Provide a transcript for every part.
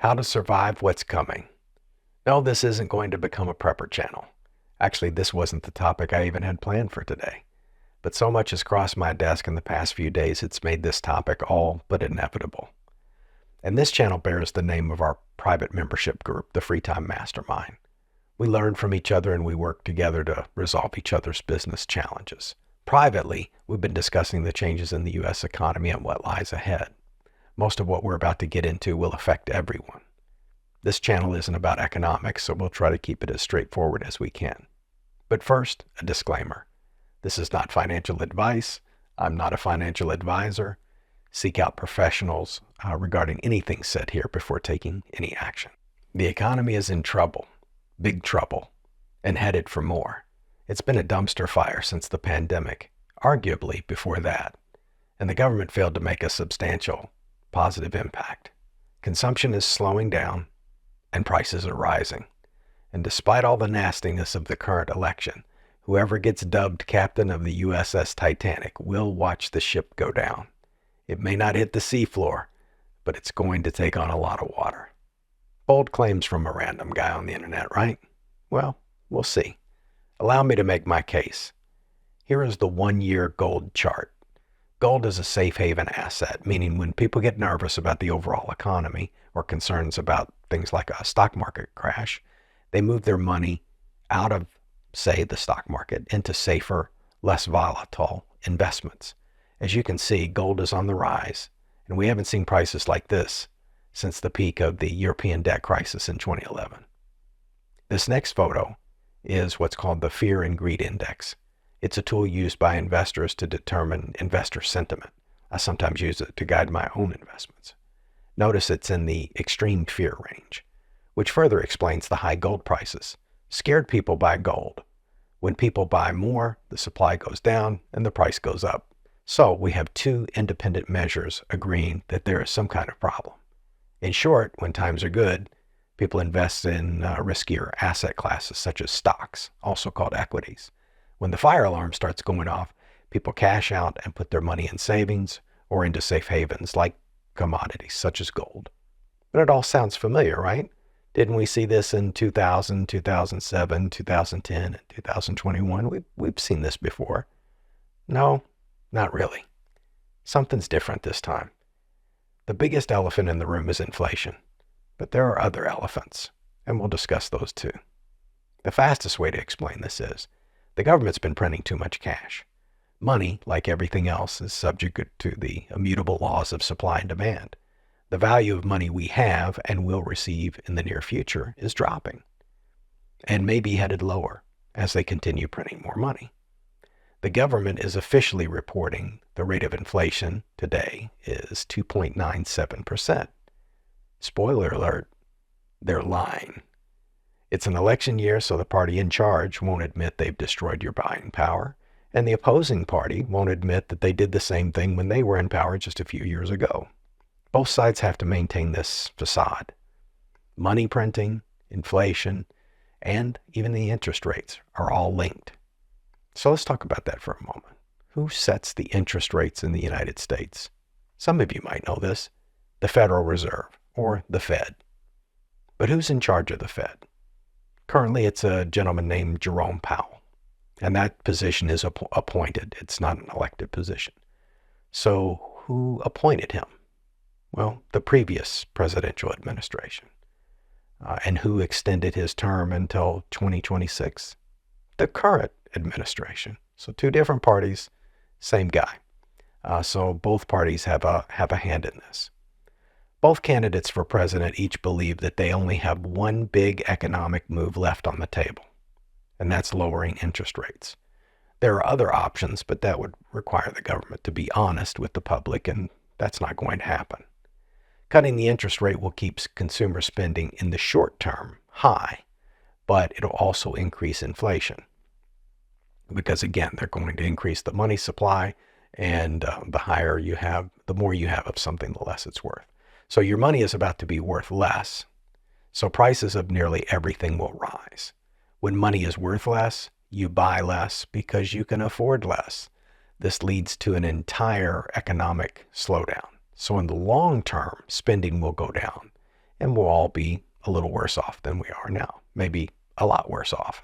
How to survive what's coming. No, this isn't going to become a prepper channel. Actually, this wasn't the topic I even had planned for today. But so much has crossed my desk in the past few days, it's made this topic all but inevitable. And this channel bears the name of our private membership group, the Free Time Mastermind. We learn from each other and we work together to resolve each other's business challenges. Privately, we've been discussing the changes in the U.S. economy and what lies ahead. Most of what we're about to get into will affect everyone. This channel isn't about economics, so we'll try to keep it as straightforward as we can. But first, a disclaimer. This is not financial advice. I'm not a financial advisor. Seek out professionals regarding anything said here before taking any action. The economy is in trouble, big trouble, and headed for more. It's been a dumpster fire since the pandemic, arguably before that, and the government failed to make a substantial positive impact. Consumption is slowing down, and prices are rising. And despite all the nastiness of the current election, whoever gets dubbed captain of the USS Titanic will watch the ship go down. It may not hit the seafloor, but it's going to take on a lot of water. Bold claims from a random guy on the internet, right? Well, we'll see. Allow me to make my case. Here is the 1-year gold chart. Gold is a safe haven asset, meaning when people get nervous about the overall economy or concerns about things like a stock market crash, they move their money out of, say, the stock market into safer, less volatile investments. As you can see, gold is on the rise, and we haven't seen prices like this since the peak of the European debt crisis in 2011. This next photo is what's called the Fear and Greed Index. It's a tool used by investors to determine investor sentiment. I sometimes use it to guide my own investments. Notice it's in the extreme fear range, which further explains the high gold prices. Scared people buy gold. When people buy more, the supply goes down and the price goes up. So we have two independent measures agreeing that there is some kind of problem. In short, when times are good, people invest in riskier asset classes such as stocks, also called equities. When the fire alarm starts going off, people cash out and put their money in savings or into safe havens like commodities such as gold. But it all sounds familiar, right? Didn't we see this in 2000, 2007, 2010, and 2021? We've seen this before. No, not really. Something's different this time. The biggest elephant in the room is inflation, but there are other elephants, and we'll discuss those too. The fastest way to explain this is the government's been printing too much cash. Money, like everything else, is subject to the immutable laws of supply and demand. The value of money we have and will receive in the near future is dropping and may be headed lower as they continue printing more money. The government is officially reporting the rate of inflation today is 2.97%. Spoiler alert, they're lying. It's an election year, so the party in charge won't admit they've destroyed your buying power, and the opposing party won't admit that they did the same thing when they were in power just a few years ago. Both sides have to maintain this facade. Money printing, inflation, and even the interest rates are all linked. So let's talk about that for a moment. Who sets the interest rates in the United States? Some of you might know this, the Federal Reserve, or the Fed. But who's in charge of the Fed? Currently, it's a gentleman named Jerome Powell, and that position is appointed. It's not an elected position. So who appointed him? Well, the previous presidential administration. And who extended his term until 2026? The current administration. So two different parties, same guy. So both parties have a hand in this. Both candidates for president each believe that they only have one big economic move left on the table, and that's lowering interest rates. There are other options, but that would require the government to be honest with the public, and that's not going to happen. Cutting the interest rate will keep consumer spending in the short term high, but it'll also increase inflation. Because again, they're going to increase the money supply, and the more you have of something, the less it's worth. So your money is about to be worth less. So prices of nearly everything will rise. When money is worth less, you buy less because you can afford less. This leads to an entire economic slowdown. So in the long term, spending will go down. and we'll all be a little worse off than we are now, maybe a lot worse off.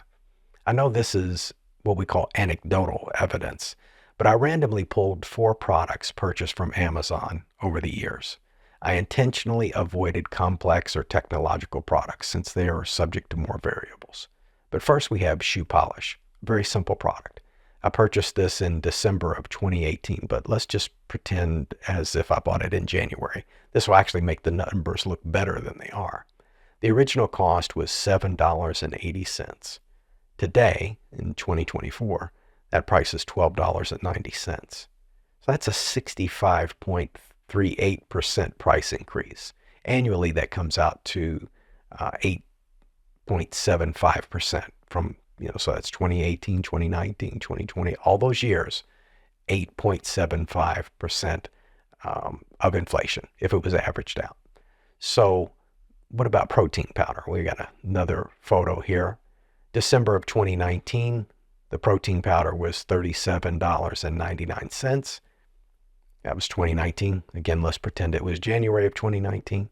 I know this is what we call anecdotal evidence, but I randomly pulled 4 products purchased from Amazon over the years. I intentionally avoided complex or technological products since they are subject to more variables. But first we have shoe polish, very simple product. I purchased this in December of 2018, but let's just pretend as if I bought it in January. This will actually make the numbers look better than they are. The original cost was $7.80. Today, in 2024, that price is $12.90. So that's a 65.38% price increase. Annually, that comes out to 8.75% from, so that's 2018, 2019, 2020, all those years, 8.75% of inflation if it was averaged out. So what about protein powder? We got another photo here. December of 2019, the protein powder was $37.99. That was 2019. Again, let's pretend it was January of 2019.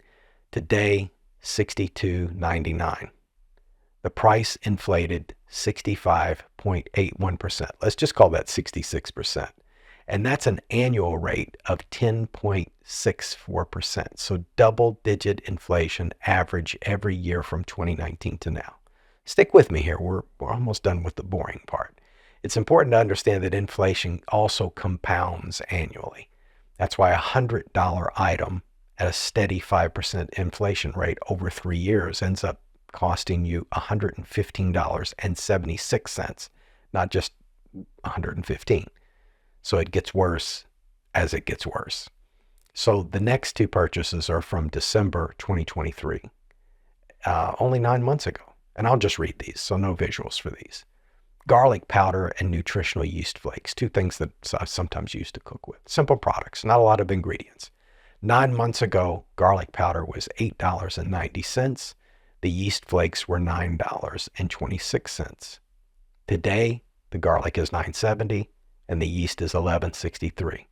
Today, $62.99. The price inflated 65.81%. Let's just call that 66%. And that's an annual rate of 10.64%. So double-digit inflation average every year from 2019 to now. Stick with me here. We're almost done with the boring part. It's important to understand that inflation also compounds annually. That's why a $100 item at a steady 5% inflation rate over 3 years ends up costing you $115.76, not just $115. So it gets worse as it gets worse. So the next 2 purchases are from December 2023, only 9 months ago. And I'll just read these, so no visuals for these. Garlic powder and nutritional yeast flakes, 2 things that I sometimes use to cook with. Simple products, not a lot of ingredients. 9 months ago, garlic powder was $8.90. The yeast flakes were $9.26. Today, the garlic is $9.70 and the yeast is $11.63.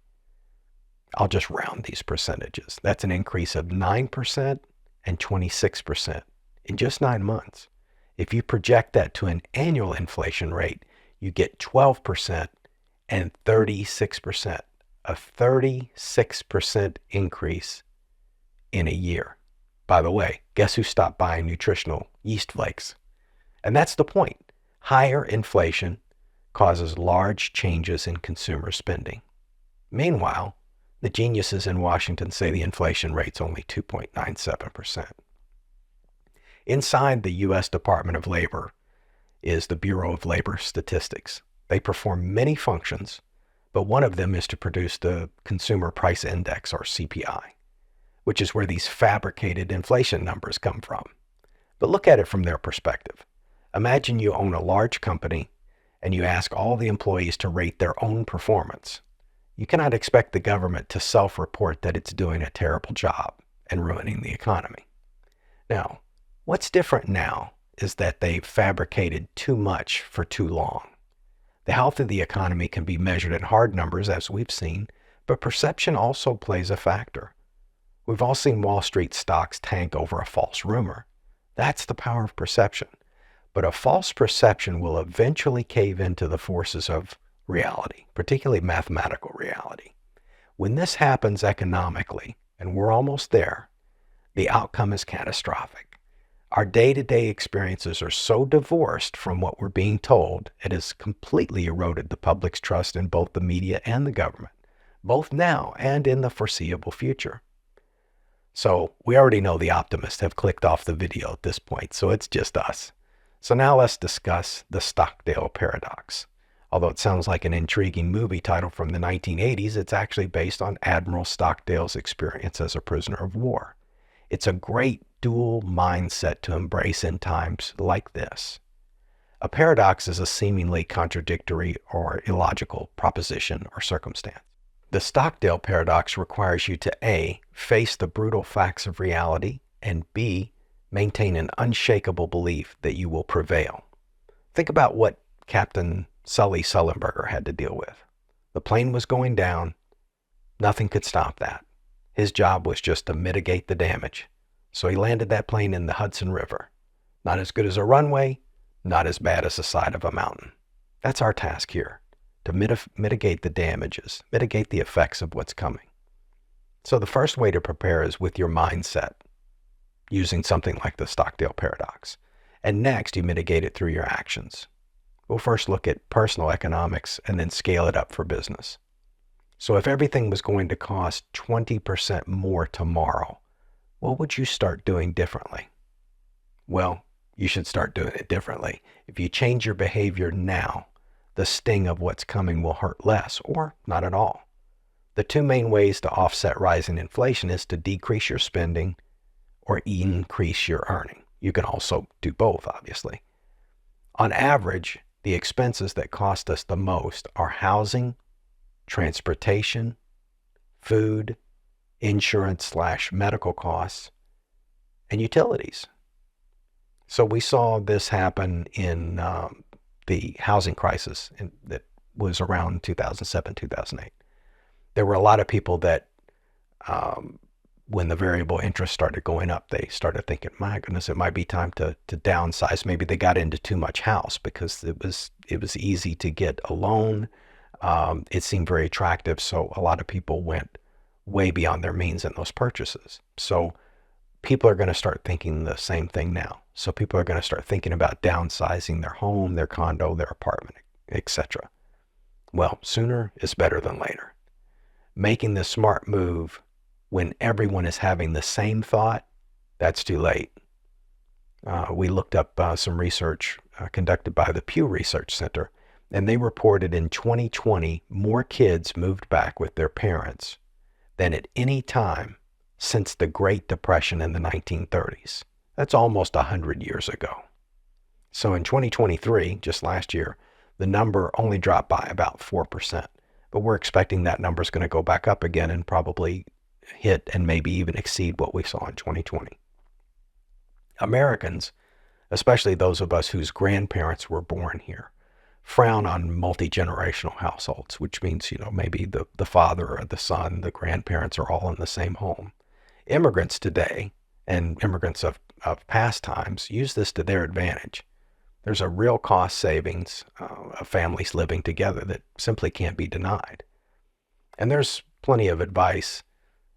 I'll just round these percentages. That's an increase of 9% and 26% in just 9 months. If you project that to an annual inflation rate, you get 12% and 36%, a 36% increase in a year. By the way, guess who stopped buying nutritional yeast flakes? And that's the point. Higher inflation causes large changes in consumer spending. Meanwhile, the geniuses in Washington say the inflation rate's only 2.97%. Inside the U.S. Department of Labor is the Bureau of Labor Statistics. They perform many functions, but one of them is to produce the Consumer Price Index, or CPI, which is where these fabricated inflation numbers come from. But look at it from their perspective. Imagine you own a large company and you ask all the employees to rate their own performance. You cannot expect the government to self-report that it's doing a terrible job and ruining the economy. Now, what's different now is that they've fabricated too much for too long. The health of the economy can be measured in hard numbers, as we've seen, but perception also plays a factor. We've all seen Wall Street stocks tank over a false rumor. That's the power of perception. But a false perception will eventually cave into the forces of reality, particularly mathematical reality. When this happens economically, and we're almost there, the outcome is catastrophic. Our day-to-day experiences are so divorced from what we're being told, it has completely eroded the public's trust in both the media and the government, both now and in the foreseeable future. So we already know the optimists have clicked off the video at this point, so it's just us. So now let's discuss the Stockdale paradox. Although it sounds like an intriguing movie title from the 1980s, it's actually based on Admiral Stockdale's experience as a prisoner of war. It's a great dual mindset to embrace in times like this. A paradox is a seemingly contradictory or illogical proposition or circumstance. The Stockdale paradox requires you to A, face the brutal facts of reality, and B, maintain an unshakable belief that you will prevail. Think about what Captain Sully Sullenberger had to deal with. The plane was going down. Nothing could stop that. His job was just to mitigate the damage. So he landed that plane in the Hudson River. Not as good as a runway, not as bad as the side of a mountain. That's our task here, to mitigate the damages, mitigate the effects of what's coming. So the first way to prepare is with your mindset, using something like the Stockdale paradox. And next, you mitigate it through your actions. We'll first look at personal economics and then scale it up for business. So if everything was going to cost 20% more tomorrow, what would you start doing differently? Well, you should start doing it differently. If you change your behavior now, the sting of what's coming will hurt less or not at all. The two main ways to offset rising inflation is to decrease your spending or increase your earning. You can also do both, obviously. On average, the expenses that cost us the most are housing, transportation, food, insurance/medical costs, and utilities. So we saw this happen in the housing crisis that was around 2007, 2008. There were a lot of people that, when the variable interest started going up, they started thinking, my goodness, it might be time to downsize. Maybe they got into too much house because it was easy to get a loan. It seemed very attractive. So a lot of people went way beyond their means in those purchases. So people are going to start thinking the same thing now. So people are going to start thinking about downsizing their home, their condo, their apartment, etc. Well, sooner is better than later. Making the smart move when everyone is having the same thought, that's too late. We looked up some research conducted by the Pew Research Center, and they reported in 2020 more kids moved back with their parents than at any time since the Great Depression in the 1930s. That's almost 100 years ago. So in 2023, just last year, the number only dropped by about 4%. But we're expecting that number is going to go back up again and probably hit and maybe even exceed what we saw in 2020. Americans, especially those of us whose grandparents were born here, frown on multi-generational households, which means, maybe the father or the son, the grandparents are all in the same home. Immigrants today, and immigrants of past times, use this to their advantage. There's a real cost savings of families living together that simply can't be denied. And there's plenty of advice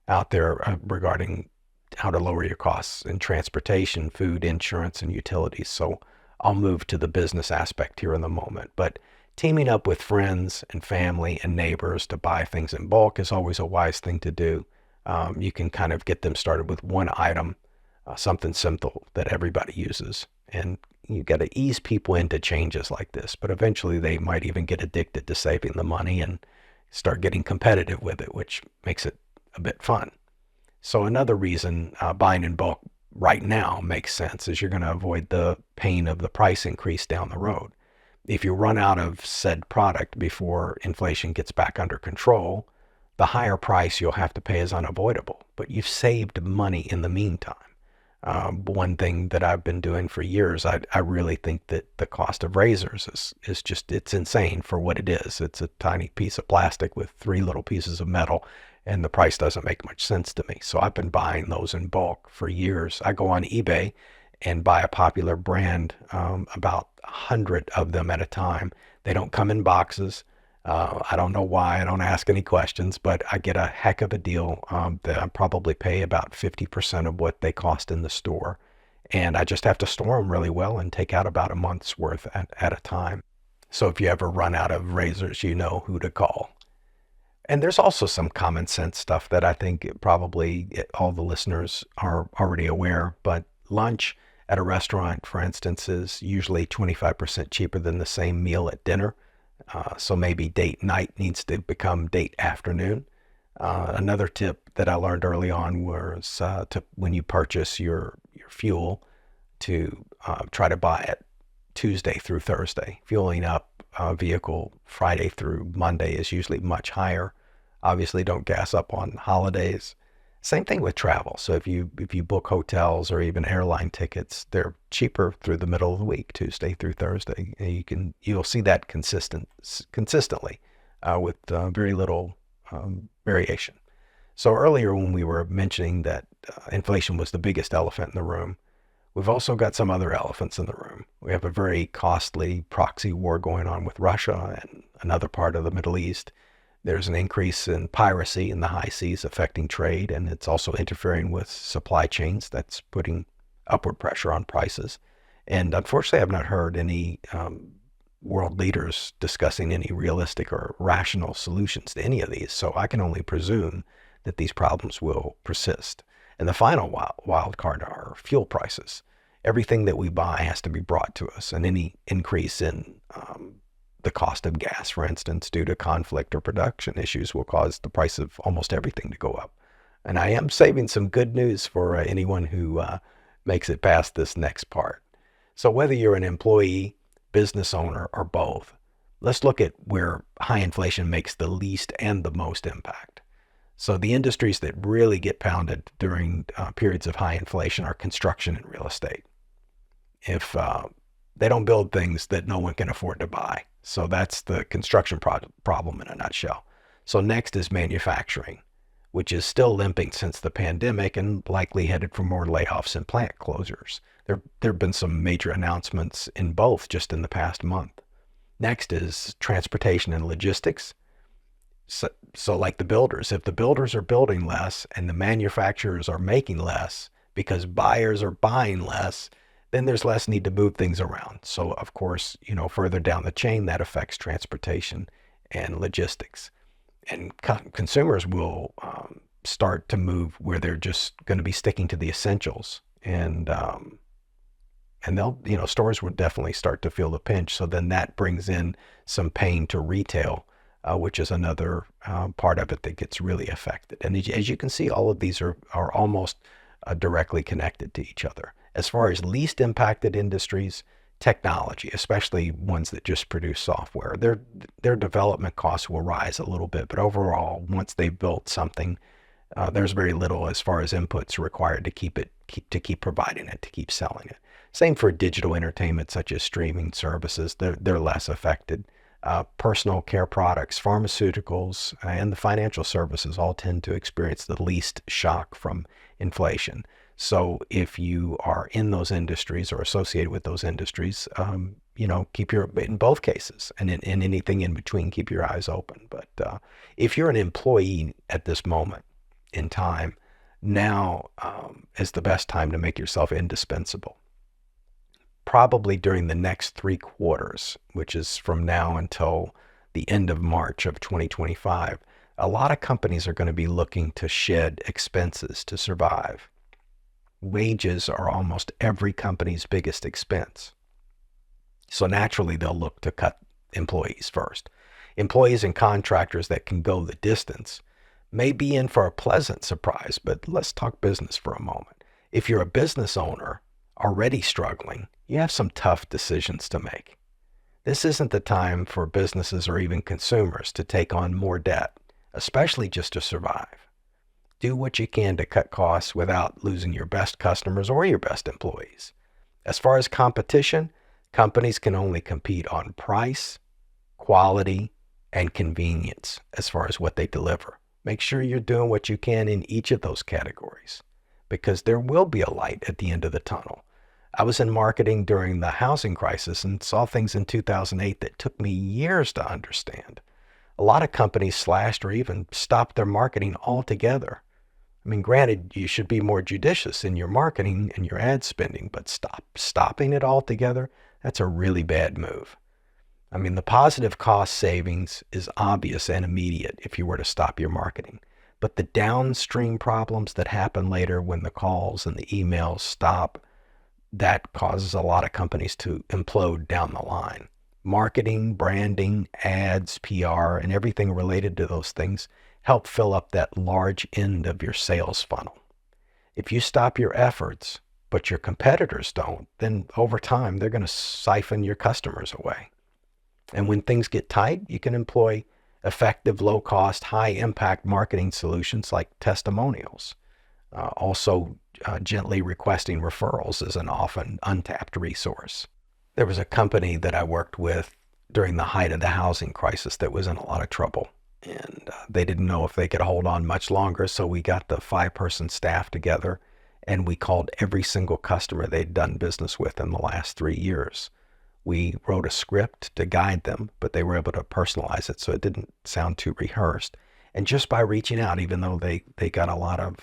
out there regarding how to lower your costs in transportation, food, insurance, and utilities. So I'll move to the business aspect here in a moment. But teaming up with friends and family and neighbors to buy things in bulk is always a wise thing to do. You can kind of get them started with one item, something simple that everybody uses. And you got to ease people into changes like this. But eventually they might even get addicted to saving the money and start getting competitive with it, which makes it a bit fun. So another reason buying in bulk right now makes sense is you're going to avoid the pain of the price increase down the road. If you run out of said product before inflation gets back under control, the higher price you'll have to pay is unavoidable, but you've saved money in the meantime. One thing that I've been doing for years, I really think that the cost of razors is just, it's insane for what it is. It's a tiny piece of plastic with 3 little pieces of metal, and the price doesn't make much sense to me. So I've been buying those in bulk for years. I go on eBay and buy a popular brand, about 100 of them at a time. They don't come in boxes. I don't know why. I don't ask any questions, but I get a heck of a deal that I probably pay about 50% of what they cost in the store. And I just have to store them really well and take out about a month's worth at a time. So if you ever run out of razors, you know who to call. And there's also some common sense stuff that I think probably all the listeners are already aware, but lunch at a restaurant, for instance, is usually 25% cheaper than the same meal at dinner. So maybe date night needs to become date afternoon. Another tip that I learned early on was when you purchase your fuel, to try to buy it Tuesday through Thursday. Fueling up a vehicle Friday through Monday is usually much higher. Obviously, don't gas up on holidays. Same thing with travel. So if you book hotels or even airline tickets, they're cheaper through the middle of the week, Tuesday through Thursday. You'll see that consistently with very little variation. So earlier when we were mentioning that inflation was the biggest elephant in the room, we've also got some other elephants in the room. We have a very costly proxy war going on with Russia and another part of the Middle East. There's an increase in piracy in the high seas affecting trade, and it's also interfering with supply chains. That's putting upward pressure on prices. And unfortunately, I've not heard any world leaders discussing any realistic or rational solutions to any of these. So I can only presume that these problems will persist. And the final wild card are fuel prices. Everything that we buy has to be brought to us, and any increase in the cost of gas, for instance, due to conflict or production issues will cause the price of almost everything to go up. And I am saving some good news for anyone who makes it past this next part. So whether you're an employee, business owner, or both, let's look at where high inflation makes the least and the most impact. So the industries that really get pounded during periods of high inflation are construction and real estate. If they don't build things that no one can afford to buy. So that's the construction problem in a nutshell. So next is manufacturing, which is still limping since the pandemic and likely headed for more layoffs and plant closures. There have been some major announcements in both just in the past month. Next is transportation and logistics. So like the builders, if the builders are building less and the manufacturers are making less because buyers are buying less, then there's less need to move things around. So of course, further down the chain, that affects transportation and logistics. And consumers will start to move where they're just going to be sticking to the essentials. And they'll, stores would definitely start to feel the pinch. So then that brings in some pain to retail, which is another part of it that gets really affected. And as you can see, all of these are almost directly connected to each other. As far as least impacted industries, technology, especially ones that just produce software, their development costs will rise a little bit, but overall, once they've built something, there's very little as far as inputs required to keep providing it, to keep selling it. Same for digital entertainment, such as streaming services. They're less affected. Personal care products, pharmaceuticals, and the financial services all tend to experience the least shock from inflation. So if you are in those industries or associated with those industries, in both cases, and in anything in between, keep your eyes open. But if you're an employee at this moment in time, now is the best time to make yourself indispensable. Probably during the next 3 quarters, which is from now until the end of March of 2025, a lot of companies are going to be looking to shed expenses to survive. Wages are almost every company's biggest expense. So naturally, they'll look to cut employees first. Employees and contractors that can go the distance may be in for a pleasant surprise, but let's talk business for a moment. If you're a business owner already struggling, you have some tough decisions to make. This isn't the time for businesses or even consumers to take on more debt, especially just to survive. Do what you can to cut costs without losing your best customers or your best employees. As far as competition, companies can only compete on price, quality, and convenience as far as what they deliver. Make sure you're doing what you can in each of those categories, because there will be a light at the end of the tunnel. I was in marketing during the housing crisis and saw things in 2008 that took me years to understand. A lot of companies slashed or even stopped their marketing altogether. I mean, granted, you should be more judicious in your marketing and your ad spending, but stopping it altogether, that's a really bad move. I mean, the positive cost savings is obvious and immediate if you were to stop your marketing. But the downstream problems that happen later when the calls and the emails stop, that causes a lot of companies to implode down the line. Marketing, branding, ads, PR, and everything related to those things help fill up that large end of your sales funnel. If you stop your efforts, but your competitors don't, then over time, they're going to siphon your customers away. And when things get tight, you can employ effective, low-cost, high-impact marketing solutions like testimonials. Also, gently requesting referrals is an often untapped resource. There was a company that I worked with during the height of the housing crisis that was in a lot of trouble. and they didn't know if they could hold on much longer. So we got the 5-person staff together and we called every single customer they'd done business with in the last 3 years. We wrote a script to guide them, but they were able to personalize it so it didn't sound too rehearsed. And just by reaching out, even though they got a lot of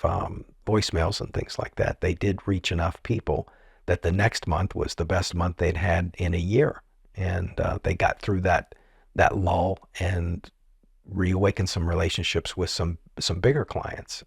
voicemails and things like that, they did reach enough people that the next month was the best month they'd had in a year. And they got through that lull and reawakened some relationships with some bigger clients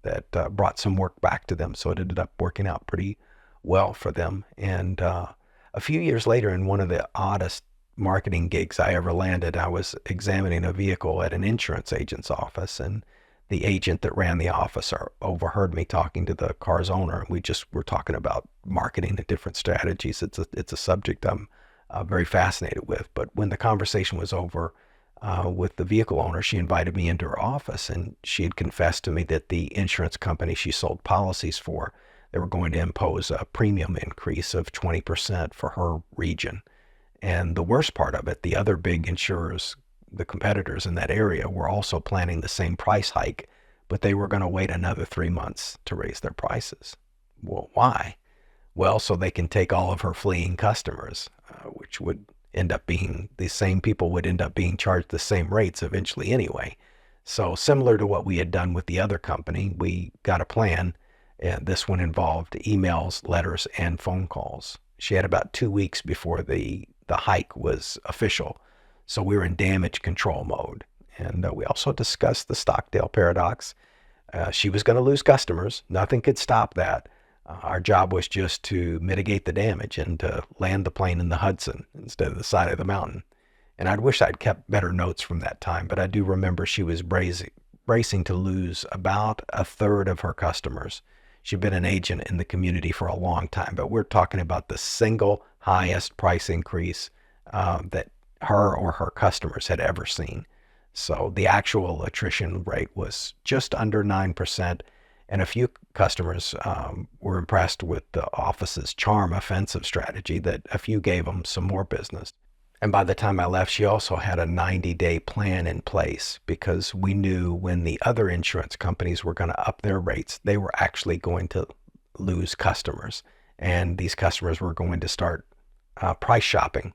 that brought some work back to them. So it ended up working out pretty well for them. And a few years later, in one of the oddest marketing gigs I ever landed, I was examining a vehicle at an insurance agent's office, and the agent that ran the office overheard me talking to the car's owner, and we just were talking about marketing and different strategies. It's a subject I'm very fascinated with. But when the conversation was over with the vehicle owner, she invited me into her office, and she had confessed to me that the insurance company she sold policies for, they were going to impose a premium increase of 20% for her region. And the worst part of it, the other big insurers, the competitors in that area, were also planning the same price hike, but they were going to wait another 3 months to raise their prices. Well, why? Well, so they can take all of her fleeing customers, which would end up being, the same people would end up being charged the same rates eventually anyway. So similar to what we had done with the other company, we got a plan, and this one involved emails, letters, and phone calls. She had about 2 weeks before the hike was official. So we were in damage control mode. And we also discussed the Stockdale paradox. She was going to lose customers. Nothing could stop that. Our job was just to mitigate the damage and to land the plane in the Hudson instead of the side of the mountain. And I'd wish I'd kept better notes from that time, but I do remember she was bracing to lose about a third of her customers. She'd been an agent in the community for a long time, but we're talking about the single highest price increase that her or her customers had ever seen. So the actual attrition rate was just under 9%, and a few customers were impressed with the office's charm offensive strategy that a few gave them some more business. And by the time I left, she also had a 90-day plan in place, because we knew when the other insurance companies were going to up their rates, they were actually going to lose customers. And these customers were going to start price shopping.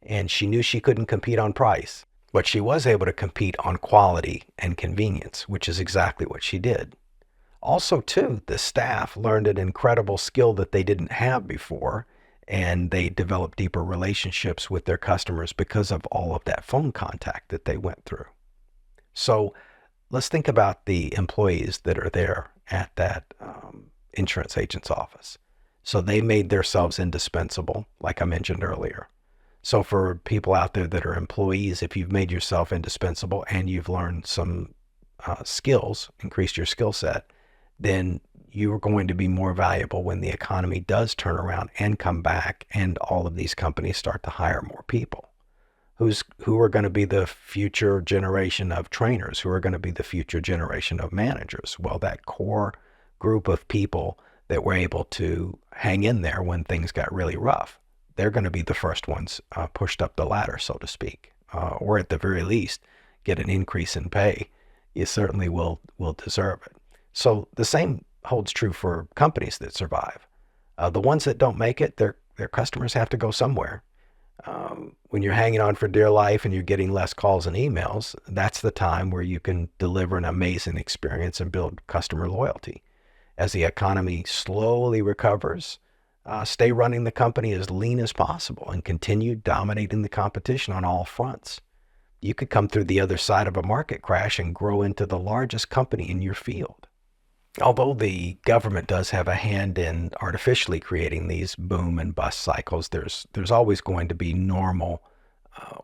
And she knew she couldn't compete on price, but she was able to compete on quality and convenience, which is exactly what she did. Also, too, the staff learned an incredible skill that they didn't have before, and they developed deeper relationships with their customers because of all of that phone contact that they went through. So let's think about the employees that are there at that insurance agent's office. So they made themselves indispensable, like I mentioned earlier. So for people out there that are employees, if you've made yourself indispensable and you've learned some skills, increased your skill set, then you are going to be more valuable when the economy does turn around and come back and all of these companies start to hire more people. Who are going to be the future generation of trainers? Who are going to be the future generation of managers? Well, that core group of people that were able to hang in there when things got really rough, they're going to be the first ones pushed up the ladder, so to speak, or at the very least, get an increase in pay. You certainly will deserve it. So the same holds true for companies that survive. The ones that don't make it, their customers have to go somewhere. When you're hanging on for dear life and you're getting less calls and emails, that's the time where you can deliver an amazing experience and build customer loyalty. As the economy slowly recovers, stay running the company as lean as possible and continue dominating the competition on all fronts. You could come through the other side of a market crash and grow into the largest company in your field. Although the government does have a hand in artificially creating these boom and bust cycles, there's always going to be normal,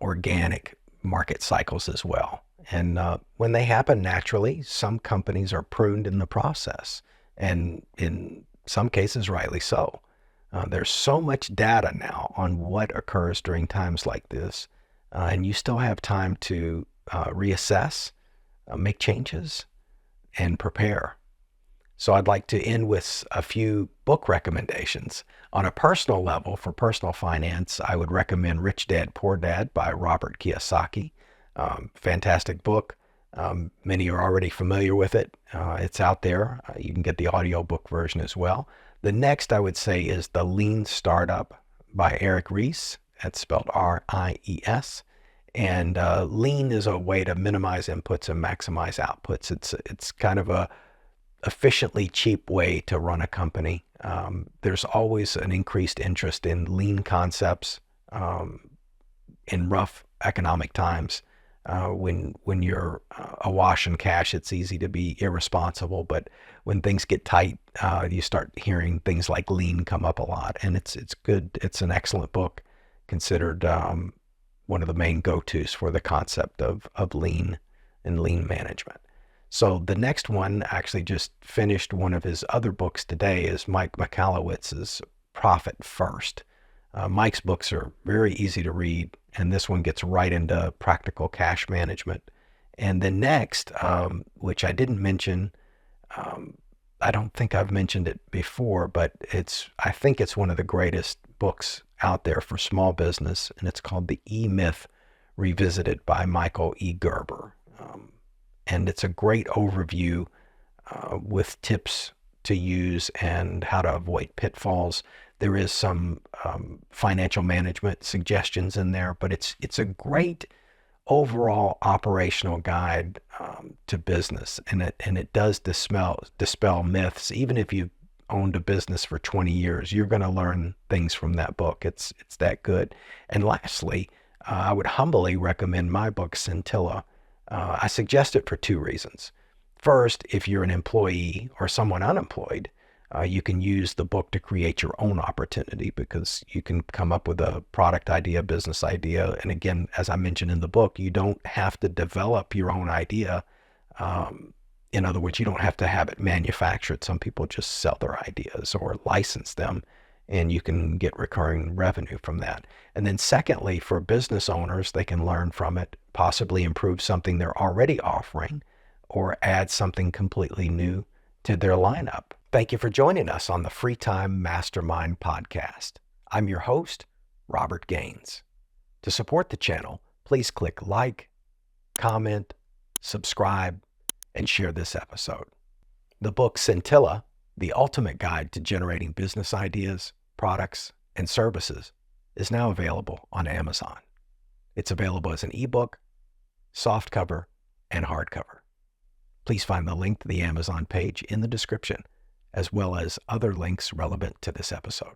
organic market cycles as well. And when they happen naturally, some companies are pruned in the process, and in some cases, rightly so. There's so much data now on what occurs during times like this, and you still have time to reassess, make changes, and prepare. So I'd like to end with a few book recommendations. On a personal level, for personal finance, I would recommend Rich Dad, Poor Dad by Robert Kiyosaki. Fantastic book. Many are already familiar with it. It's out there. You can get the audiobook version as well. The next I would say is The Lean Startup by Eric Ries. That's spelled R-I-E-S. And lean is a way to minimize inputs and maximize outputs. It's kind of a efficiently cheap way to run a company. There's always an increased interest in lean concepts in rough economic times. When you're awash in cash, it's easy to be irresponsible. But when things get tight, you start hearing things like lean come up a lot, and it's good. It's an excellent book, considered one of the main go-tos for the concept of lean and lean management. So the next one, actually just finished one of his other books today, is Mike Michalowicz's Profit First. Mike's books are very easy to read, and this one gets right into practical cash management. And the next, which I didn't mention, I don't think I've mentioned it before, but I think it's one of the greatest books out there for small business, and it's called The E-Myth Revisited by Michael E. Gerber. And it's a great overview with tips to use and how to avoid pitfalls. There is some financial management suggestions in there, but it's a great overall operational guide to business, and it does dispel myths. Even if you've owned a business for 20 years, you're going to learn things from that book. It's that good. And lastly, I would humbly recommend my book, Scintilla. I suggest it for two reasons. First, if you're an employee or someone unemployed, you can use the book to create your own opportunity, because you can come up with a product idea, business idea. And again, as I mentioned in the book, you don't have to develop your own idea. In other words, you don't have to have it manufactured. Some people just sell their ideas or license them, and you can get recurring revenue from that. And then secondly, for business owners, they can learn from it, possibly improve something they're already offering, or add something completely new to their lineup. Thank you for joining us on the Free Time Mastermind podcast. I'm your host, Robert Gaines. To support the channel, please click like, comment, subscribe, and share this episode. The book Scintilla, The Ultimate Guide to Generating Business Ideas, Products, and Services, is now available on Amazon. It's available as an ebook, softcover, and hardcover. Please find the link to the Amazon page in the description, as well as other links relevant to this episode.